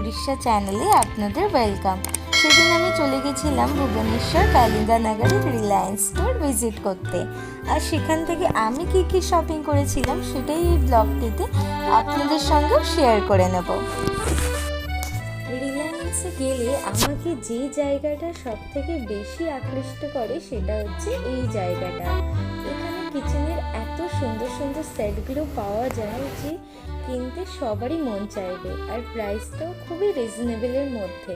উড়িষ্যা চ্যানেলে আপনাদের ওয়েলকাম। সেদিন আমি চলে গেছিলাম ভুবনেশ্বর কালিন্দানগরের রিলায়েন্স স্টোর ভিজিট করতে, আর সেখান থেকে আমি কি শপিং করেছিলাম সেটাই এই ব্লগটিতে আপনাদের সঙ্গেও শেয়ার করে নেব। রিলায়েন্সে গেলে আমাকে যে জায়গাটা সব থেকে বেশি আকৃষ্ট করে সেটা হচ্ছে এই জায়গাটা। এখানে কিচেনের এত সুন্দর সুন্দর সেটগুলো পাওয়া যায় যে কিনতে সবারই মন চাইবে, আর প্রাইসটাও খুবই রিজনেবলের মধ্যে।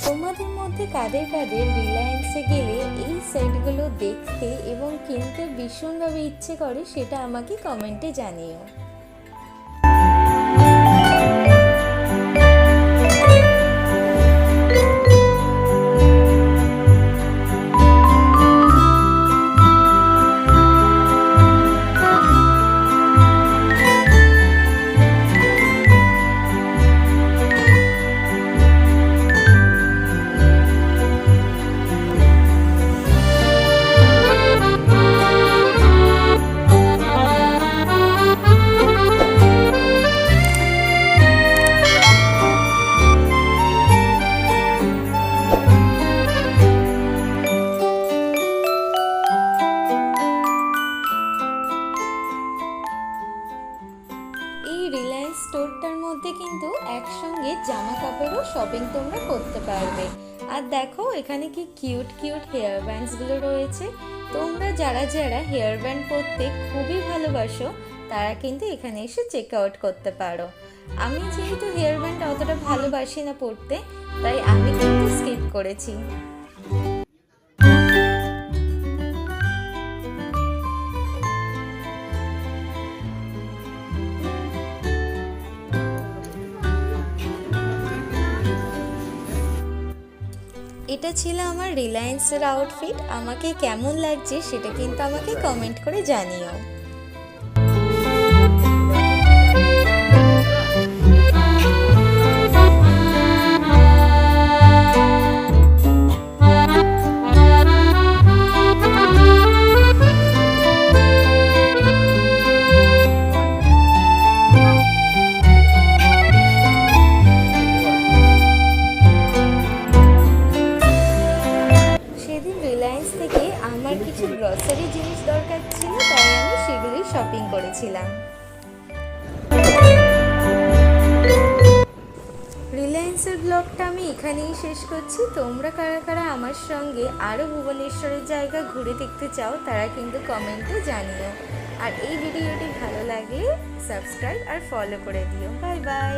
তোমাদের মধ্যে কাদের কাদের রিলায়েন্সে গেলে এই সেটগুলো দেখতে এবং কিনতে ভীষণভাবে ইচ্ছে করে সেটা আমাকে কমেন্টে জানিও। এই রিলায়েন্স স্টোরটার মধ্যে কিন্তু একসঙ্গে জামা কাপড়ও শপিং তোমরা করতে পারবে। আর দেখো এখানে কি কিউট কিউট হেয়ার ব্যান্ডসগুলো রয়েছে। তোমরা যারা যারা হেয়ার ব্যান্ড পরতে খুবই ভালোবাসো তারা কিন্তু এখানে এসে চেক আউট করতে পারো। আমি যেহেতু হেয়ার ব্যান্ড অতটা ভালোবাসি না পরতে, তাই আমি কিন্তু স্কিপ করেছি। এটা ছিল আমার রিলায়েন্সের আউটফিট। আমাকে কেমন লাগছে সেটা কিন্তু আমাকে কমেন্ট করে জানিও। রিলায়েন্স থেকে আমার কিছু গ্রসারি জিনিস দরকার ছিল, তাই আমি সেগুলি শপিং করেছিলাম। রিলায়েন্সের ব্লগটা আমি এখানেই শেষ করছি। তোমরা কারা কারা আমার সঙ্গে আরও ভুবনেশ্বরের জায়গা ঘুরে দেখতে চাও তারা কিন্তু কমেন্টে জানিও। আর এই ভিডিওটি ভালো লাগলে সাবস্ক্রাইব আর ফলো করে দিও। Bye bye.